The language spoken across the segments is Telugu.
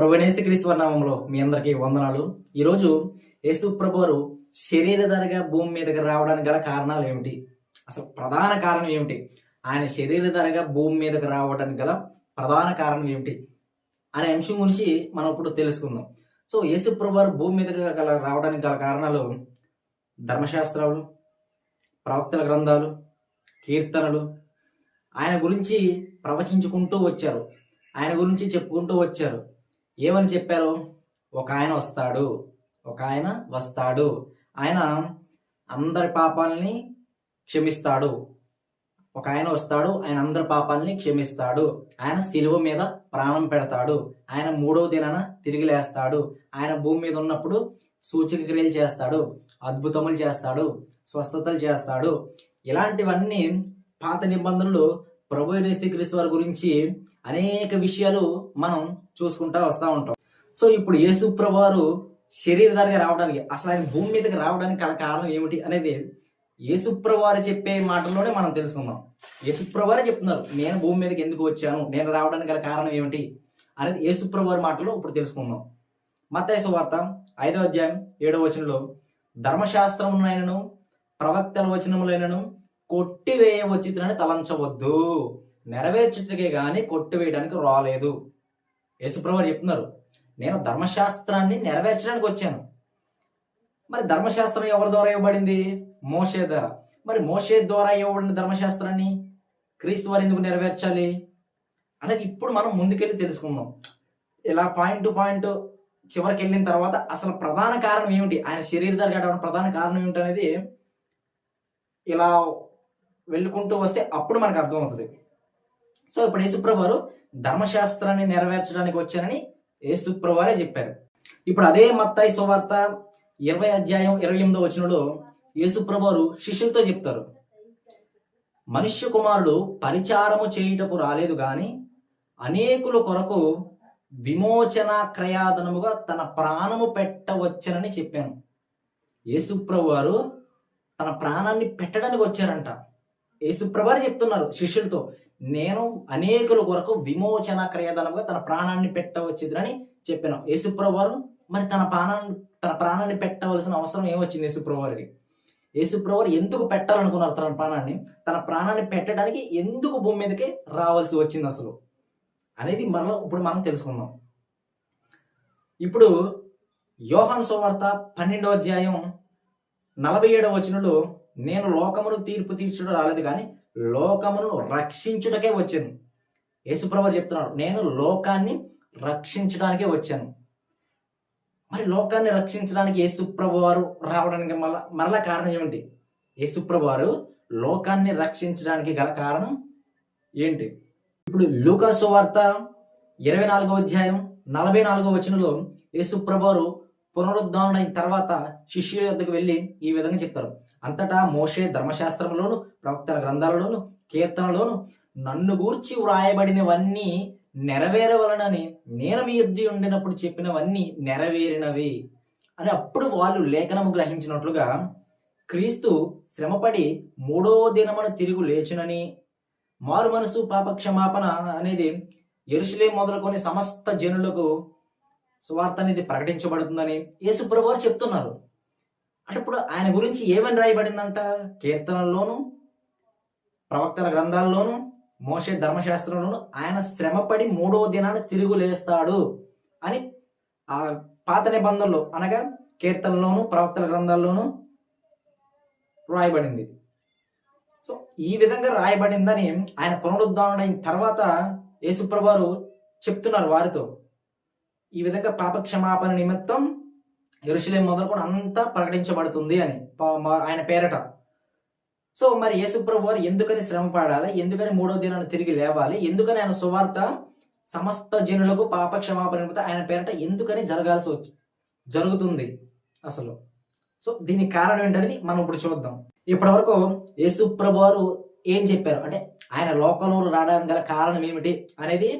ప్రభువైన యేసుక్రీస్తు నామములో మీ అందరికీ వందనాలు. ఈరోజు యేసు ప్రభువారు శరీరధారిగా భూమి మీదకి రావడానికి గల కారణాలు ఏమిటి? అసలు ప్రధాన కారణం ఏమిటి? ఆయన శరీరధారిగా భూమి మీదకి రావడానికి గల ప్రధాన కారణం ఏమిటి అనే అంశం గురించి మనం ఇప్పుడు తెలుసుకుందాం. సో యేసు ప్రభువారు భూమి మీదకి రావడానికి గల కారణాలు ధర్మశాస్త్రాలు, ప్రవక్తల గ్రంథాలు, కీర్తనలు, ఆయన గురించి ప్రవచించుకుంటూ వచ్చారు, ఆయన గురించి చెప్పుకుంటూ వచ్చారు. ఏమని చెప్పారు? ఒక ఆయన వస్తాడు, ఒక ఆయన వస్తాడు, ఆయన అందరి పాపాలని క్షమిస్తాడు, ఒక ఆయన వస్తాడు, ఆయన అందరి పాపాలని క్షమిస్తాడు, ఆయన శిలువ మీద ప్రాణం పెడతాడు, ఆయన 3వ దినాన తిరిగి లేస్తాడు, ఆయన భూమి మీద ఉన్నప్పుడు సూచక క్రియలు చేస్తాడు, అద్భుతములు చేస్తాడు, స్వస్థతలు చేస్తాడు. ఇలాంటివన్నీ పాత నిబంధనలు ప్రభు యేసుక్రీస్తు వారి గురించి అనేక విషయాలు మనం చూసుకుంటా వస్తూ ఉంటాం. సో ఇప్పుడు యేసు ప్రభువారు శరీరధారిగా రావడానికి, అసలు ఆయన భూమి మీదకి రావడానికి గల కారణం ఏమిటి అనేది యేసు ప్రభువారు చెప్పే మాటల్లోనే మనం తెలుసుకుందాం. యేసు ప్రభువారే చెప్తున్నారు, నేను భూమి మీదకి ఎందుకు వచ్చాను, నేను రావడానికి గల కారణం ఏమిటి అనేది యేసు ప్రభువారి మాటలో ఇప్పుడు తెలుసుకుందాం. మత్తయి సువార్త 5వ అధ్యాయం 7వ వచనంలో, ధర్మశాస్త్రమునైనను ప్రవక్తల వచనములైనను కొట్టివేయవచ్చునని తలంచవద్దు, నెరవేర్చుటకే గాని కొట్టివేయడానికి రాలేదు. యేసుప్రభువారు చెప్తున్నారు, నేను ధర్మశాస్త్రాన్ని నెరవేర్చడానికి వచ్చాను. మరి ధర్మశాస్త్రం ఎవరి ద్వారా ఇవ్వబడింది? మోషే ద్వారా. మరి మోషే ద్వారా ఇవ్వబడిన ధర్మశాస్త్రాన్ని క్రీస్తు వారు ఎందుకు నెరవేర్చాలి అనేది ఇప్పుడు మనం ముందుకెళ్ళి తెలుసుకుందాం. ఇలా పాయింట్ టు పాయింట్ చివరికి వెళ్ళిన తర్వాత అసలు ప్రధాన కారణం ఏమిటి, ఆయన శరీరధారిగా రావడం ప్రధాన కారణం ఏమిటి అనేది ఇలా వెళ్ళుకుంటూ వస్తే అప్పుడు మనకు అర్థమవుతుంది. సో ఇప్పుడు యేసుప్రభువారు ధర్మశాస్త్రాన్ని నెరవేర్చడానికి వచ్చానని యేసుప్రభువారే చెప్పారు. ఇప్పుడు అదే మత్తయి సువార్త 20వ అధ్యాయం 28వ వచనంలో యేసుప్రభువారు శిష్యులతో చెప్తారు, మనుష్య కుమారుడు పరిచారము చేయుటకు రాలేదు గాని అనేకుల కొరకు విమోచన క్రయాదనముగా తన ప్రాణము పెట్టవచ్చనని చెప్పాను. యేసుప్రభువారు తన ప్రాణాన్ని పెట్టడానికి వచ్చారంట. యేసుప్రభువారు చెప్తున్నారు శిష్యులతో, నేను అనేకుల కొరకు విమోచన క్రయధనముగా తన ప్రాణాన్ని పెట్టవచ్చుదని చెప్పాను. యేసుప్రభువారు మరి తన ప్రాణాన్ని పెట్టవలసిన అవసరం ఏమొచ్చింది యేసుప్రభువారికి? యేసుప్రభువారు ఎందుకు పెట్టాలనుకున్నారు తన ప్రాణాన్ని పెట్టడానికి ఎందుకు భూమి మీదకి రావాల్సి వచ్చింది అసలు అనేది ఇప్పుడు మనం తెలుసుకుందాం. ఇప్పుడు యోహాను సువార్త 12వ అధ్యాయం 47వ వచనంలో, నేను లోకమును తీర్పు తీర్చుట రాలేదు కానీ లోకమును రక్షించుటకే వచ్చాను. యేసుప్రభువారు చెప్తున్నాడు, నేను లోకాన్ని రక్షించడానికే వచ్చాను. మరి లోకాన్ని రక్షించడానికి యేసుప్రభువారు రావడానికి మరలా కారణం ఏమిటి? యేసుప్రభువారు లోకాన్ని రక్షించడానికి గల కారణం ఏంటి? ఇప్పుడు లూకా సువార్త 24వ అధ్యాయం 44వ వచనంలో యేసుప్రభువారు పునరుద్ధరణ తర్వాత శిష్యుల యొద్దకు వెళ్ళి ఈ విధంగా చెప్తారు, అంతటా మోషే ధర్మశాస్త్రంలోను ప్రవక్తల గ్రంథాలలోను కీర్తనలోను నన్ను గూర్చి వ్రాయబడినవన్నీ నెరవేరవలనని నేను మీ యొద్ద ఉండినప్పుడు చెప్పినవన్నీ నెరవేరినవి అని అప్పుడు వాళ్ళు లేఖనము గ్రహించినట్లుగా క్రీస్తు శ్రమపడి 3వ దినమున తిరిగి లేచునని, మారు మనసు పాపక్షమాపణ అనేది యెరూషలేము మొదలుకొని సమస్త జనులకు సువార్త అనేది ప్రకటించబడుతుందని యేసుప్రభువారు చెప్తున్నారు. అంటే ఇప్పుడు ఆయన గురించి ఏమని రాయబడిందంట? కీర్తనల్లోను ప్రవక్తల గ్రంథాల్లోను మోషే ధర్మశాస్త్రంలోను ఆయన శ్రమపడి 3వ దినాన తిరుగు లేస్తాడు అని ఆ పాత నిబంధనలో అనగా కీర్తనలోను ప్రవక్తల గ్రంథాల్లోను రాయబడింది. సో ఈ విధంగా రాయబడిందని ఆయన పునరుద్ధరణ అయిన తర్వాత యేసుప్రభువారు చెప్తున్నారు వారితో, ఈ విధంగా పాప క్షమాపణ నిమిత్తం యెరూషలేము మొదలుకొని అంతా ప్రకటించబడుతుంది అని ఆయన పేరట. సో మరి యేసుప్రభువారు ఎందుకని శ్రమ పడాలి, ఎందుకని 3వ దినాన్ని తిరిగి లేవాలి, ఎందుకని ఆయన సువార్త సమస్త జనులకు పాప క్షమాపణ నిమిత్తం ఆయన పేరట ఎందుకని జరుగుతుంది అసలు? సో దీనికి కారణం ఏంటనేది మనం ఇప్పుడు చూద్దాం. ఇప్పటి వరకు యేసుప్రభువారు ఏం చెప్పారు అంటే ఆయన లోకంలో రావడానికి గల కారణం ఏమిటి అనేది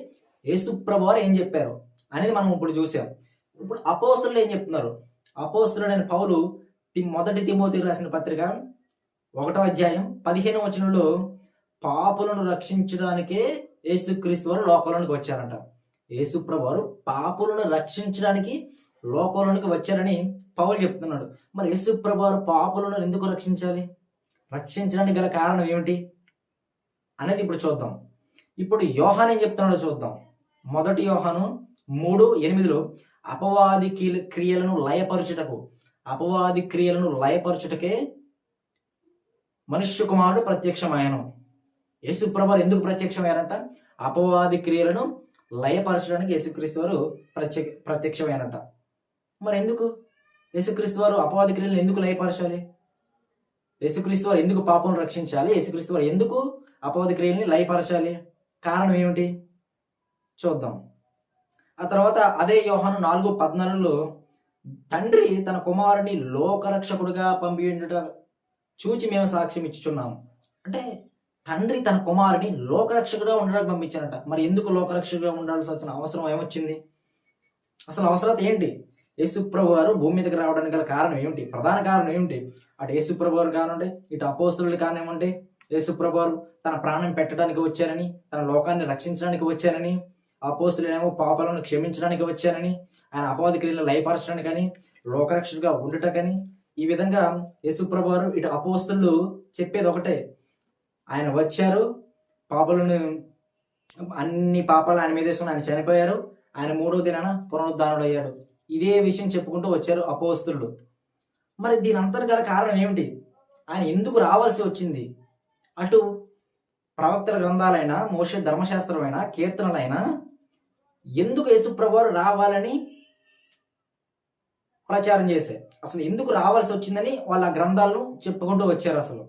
యేసుప్రభువారు ఏం చెప్పారు అనేది మనం ఇప్పుడు చూసాం. ఇప్పుడు అపోస్తలులు ఏం చెప్తున్నారు? అపోస్తలుడైన పౌలు మొదటి తిమోతికి రాసిన పత్రిక 1వ అధ్యాయం 15వ వచనంలో పాపులను రక్షించడానికే యేసుక్రీస్తు వారు లోకంలోనికి వచ్చారంట. యేసుప్రభు వారు పాపులను రక్షించడానికి లోకంలోనికి వచ్చారని పౌలు చెప్తున్నాడు. మరి యేసుప్రభు వారు పాపులను ఎందుకు రక్షించాలి? రక్షించడానికి గల కారణం ఏమిటి అనేది ఇప్పుడు చూద్దాం. ఇప్పుడు యోహాను ఏం చెప్తున్నాడో చూద్దాం. 1 యోహాను 3:8 అపవాది క్రియలను లయపరచుటకే మనుష్య కుమారుడు ప్రత్యక్షమాయను. యేసుప్రభు వారు ఎందుకు ప్రత్యక్షమయ్యారంట? అపవాది క్రియలను లయపరచడానికి యేసుక్రీస్తు వారు ప్రత్యక్షమైనట. మరి ఎందుకు యేసుక్రీస్తు వారు అపవాది క్రియలను ఎందుకు లయపరచాలి? యేసుక్రీస్తు వారు ఎందుకు పాపం రక్షించాలి? యేసుక్రీస్తు వారు ఎందుకు అపవాది క్రియల్ని లయపరచాలి? కారణం ఏమిటి చూద్దాం. ఆ తర్వాత అదే యోహాను 4:14 తండ్రి తన కుమారుని లోకరక్షకుడిగా పంపియుండుట చూచి మేము సాక్ష్యం ఇచ్చుచున్నాము. అంటే తండ్రి తన కుమారుని లోకరక్షకుడిగా ఉండడానికి పంపించారట. మరి ఎందుకు లోకరక్షకుడిగా ఉండాల్సి వచ్చిన అవసరం ఏమొచ్చింది? అసలు అవసరత ఏంటి? యేసుప్రభు వారు భూమి మీదకి రావడానికి గల కారణం ఏమిటి? ప్రధాన కారణం ఏమిటి? అటు యేసుప్రభు వారు కానివ్వండి, ఇటు అపోస్తలులు కానివ్వండి, యేసుప్రభు వారు తన ప్రాణం పెట్టడానికి వచ్చారని, తన లోకాన్ని రక్షించడానికి వచ్చారని, అపోస్తలులేమో పాపాలను క్షమించడానికి వచ్చారని, ఆయన అపవాది క్రియలను లయపరచడానికని, లోకరక్షకుడిగా ఉండటకని, ఈ విధంగా యేసుప్రభు వారు ఇటు అపోస్తలు చెప్పేది ఒకటే, ఆయన వచ్చారు, పాపాలను అన్ని పాపాలు ఆయన మీద వేసుకుని ఆయన చనిపోయారు, ఆయన 3వ దినాన పునరుద్ధానుడు అయ్యాడు. ఇదే విషయం చెప్పుకుంటూ వచ్చారు అపోస్తలులు. మరి దీని అంతటి గల కారణం ఏమిటి? ఆయన ఎందుకు రావాల్సి వచ్చింది? అటు ప్రవక్తల గ్రంథాలైనా, మోషే ధర్మశాస్త్రమైన, కీర్తనలైనా ఎందుకు యేసుప్రభు వారు రావాలని ప్రచారం చేశారు. అసలు ఎందుకు రావాల్సి వచ్చిందని వాళ్ళ గ్రంథాలను చెప్పుకుంటూ వచ్చారు. అసలు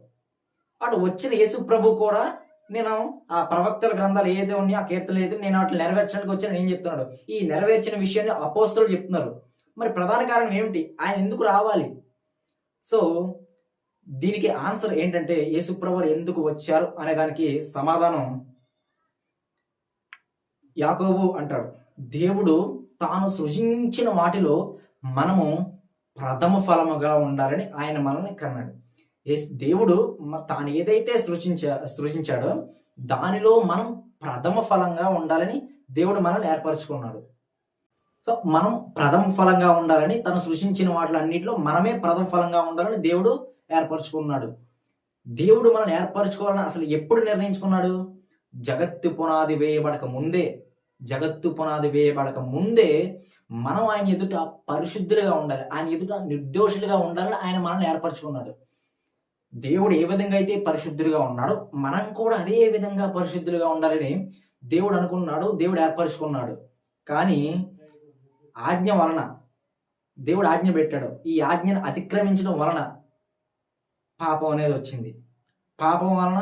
అటు వచ్చిన యేసుప్రభు కూడా నేను ఆ ప్రవక్తల గ్రంథాలు ఏదైతే ఉన్నాయో, ఆ కీర్తనలు ఏదైతే నేను వాటిని నెరవేర్చడానికి వచ్చాను నేను చెప్తున్నాడు. ఈ నెరవేర్చిన విషయాన్ని అపోస్తలులు చెప్తున్నారు. మరి ప్రధాన కారణం ఏమిటి? ఆయన ఎందుకు రావాలి? సో దీనికి ఆన్సర్ ఏంటంటే, యేసుప్రభు వారు ఎందుకు వచ్చారు అనే దానికి సమాధానం యాకోబు అంటాడు, దేవుడు తాను సృజించిన వాటిలో మనము ప్రథమ ఫలముగా ఉండాలని ఆయన మనల్ని కన్నాడు. దేవుడు తాను ఏదైతే సృజించాడో దానిలో మనం ప్రథమ ఫలంగా ఉండాలని దేవుడు మనల్ని ఏర్పరచుకున్నాడు. సో మనం ప్రథమ ఫలంగా ఉండాలని, తను సృష్టించిన వాటిలన్నింటిలో మనమే ప్రథమ ఫలంగా ఉండాలని దేవుడు ఏర్పరచుకున్నాడు. దేవుడు మనల్ని ఏర్పరచుకోవాలని అసలు ఎప్పుడు నిర్ణయించుకున్నాడు? జగత్తు పునాది వేయబడక ముందే మనం ఆయన ఎదుట పరిశుద్ధులుగా ఉండాలి, ఆయన ఎదుట నిర్దోషులుగా ఉండాలని ఆయన మనల్ని ఏర్పరచుకున్నాడు. దేవుడు ఏ విధంగా అయితే పరిశుద్ధులుగా ఉన్నాడో మనం కూడా అదే విధంగా పరిశుద్ధులుగా ఉండాలని దేవుడు అనుకున్నాడు, దేవుడు ఏర్పరచుకున్నాడు. కానీ ఆజ్ఞ వలన, దేవుడు ఆజ్ఞ పెట్టాడు, ఈ ఆజ్ఞను అతిక్రమించడం వలన పాపం అనేది వచ్చింది, పాపం వలన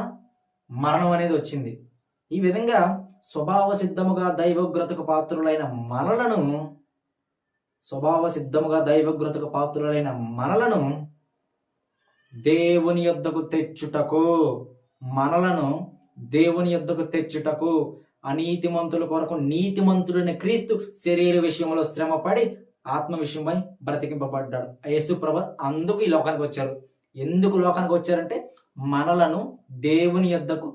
మరణం అనేది వచ్చింది. ఈ విధంగా స్వభావ సిద్ధముగా దైవోగ్రతకు పాత్రులైన మనలను దేవుని యొద్దకు తెచ్చుటకు అనీతిమంతుల కొరకు నీతిమంతుడైన క్రీస్తు శరీర విషయంలో శ్రమపడి ఆత్మ విషయమై బ్రతికింపబడ్డాడు. యేసుప్రభు అందుకు ఈ లోకానికి వచ్చారు. ఎందుకు లోకానికి వచ్చారంటే మనలను దేవుని యొద్దకు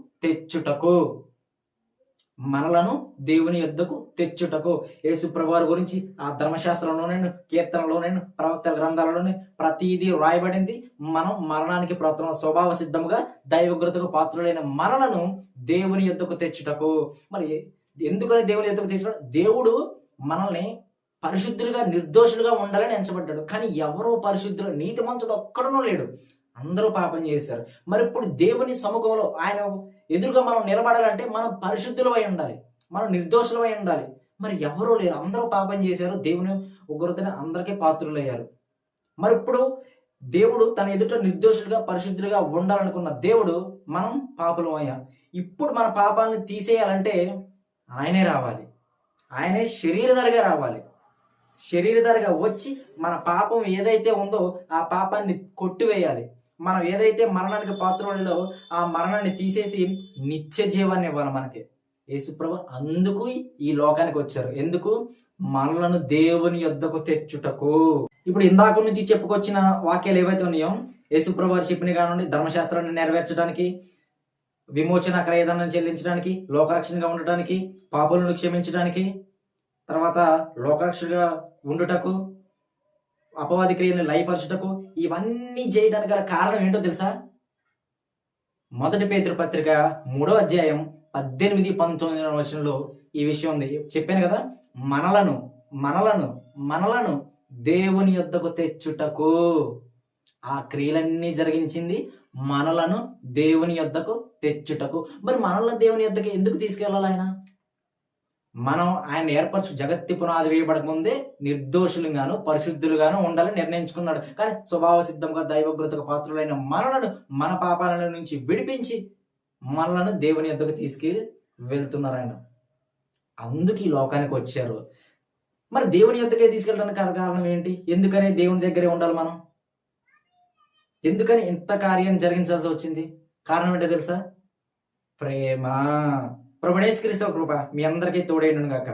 తెచ్చుటకు. యేసుప్రభు వారి గురించి ఆ ధర్మశాస్త్రంలోనే, కీర్తనలోనే, ప్రవక్తల గ్రంథాలలోనే ప్రతిదీ రాయబడింది. మనం మరణానికి పాత్రులైన, స్వభావ సిద్ధముగా దైవగ్రతకు పాత్రులైన మనలను దేవుని యొద్దకు తెచ్చుటకు. మరి ఎందుకని దేవుని యొద్దకు తెచ్చుట? దేవుడు మనల్ని పరిశుద్ధులుగా, నిర్దోషులుగా ఉండాలని ఎంచబడ్డాడు. కానీ ఎవరో పరిశుద్ధులు, నీతిమంతుడు ఒక్కడనూ లేడు, అందరూ పాపం చేశారు. మరి ఇప్పుడు దేవుని సముఖంలో ఆయన ఎదురుగా మనం నిలబడాలంటే మనం పరిశుద్ధులమై ఉండాలి, మనం నిర్దోషులమై ఉండాలి. మరి ఎవరూ లేరు, అందరూ పాపం చేశారు, దేవుని ఉగ్రతని అందరికీ పాత్రులయ్యారు. మరి ఇప్పుడు దేవుడు తన ఎదుట నిర్దోషులుగా, పరిశుద్ధులుగా ఉండాలనుకున్న దేవుడు మనం పాపులమయ్యాం. ఇప్పుడు మన పాపాలను తీసేయాలంటే ఆయనే రావాలి, ఆయనే శరీరధారిగా రావాలి. శరీరధారిగా వచ్చి మన పాపం ఏదైతే ఉందో ఆ పాపాన్ని కొట్టివేయాలి. మనం ఏదైతే మరణానికి పాత్రలో ఆ మరణాన్ని తీసేసి నిత్య జీవాన్ని ఇవ్వాలి మనకి. యేసుప్రభు అందుకు ఈ లోకానికి వచ్చారు. ఎందుకు? మనలను దేవుని యొద్దకు తెచ్చుటకు. ఇప్పుడు ఇందాక నుంచి చెప్పుకొచ్చిన వాక్యాలు ఏవైతే ఉన్నాయో, యేసుప్రభు వారు చెప్పిన కానివ్వండి, ధర్మశాస్త్రాన్ని నెరవేర్చడానికి, విమోచన క్రయధనం చెల్లించడానికి, లోకరక్షణగా ఉండటానికి, పాపులను క్షమించడానికి, తర్వాత లోకాక్షుడిగా ఉండుటకు, అపవాది క్రియలను లయపరచుటకు, ఇవన్నీ చేయడానికి గల కారణం ఏంటో తెలుసా? మొదటి పేతురు పత్రిక 3వ అధ్యాయం 18, 19 వచనంలో ఈ విషయం ఉంది. చెప్పాను కదా, మనలను మనలను మనలను దేవుని యొద్దకు తెచ్చుటకు ఆ క్రియలన్నీ జరిగించింది, మనలను దేవుని యొద్దకు తెచ్చుటకు. మరి మనల్ని దేవుని యొద్దకు ఎందుకు తీసుకెళ్ళాలి ఆయన? మనం ఆయన ఏర్పరచు జగత్తి పునాది వేయబడక ముందే నిర్దోషులుగాను పరిశుద్ధులుగాను ఉండాలని నిర్ణయించుకున్నాడు. కానీ స్వభావ సిద్ధంగా దైవగ్రతకు పాత్రులైన మనలను మన పాపాల నుంచి విడిపించి మనలను దేవుని యొద్దకు తీసుకు వెళ్తున్నారు ఆయన. అందుకు ఈ లోకానికి వచ్చారు. మరి దేవుని యొద్దకే తీసుకెళ్ళడానికి కారణం ఏంటి? ఎందుకని దేవుని దగ్గరే ఉండాలి మనం? ఎందుకని ఇంత కార్యం జరిగించాల్సి వచ్చింది? కారణం ఏంటో తెలుసా? ప్రేమ. ప్రభువైన యేసుక్రీస్తు కృప మీ అందరికీ తోడైనను గాక.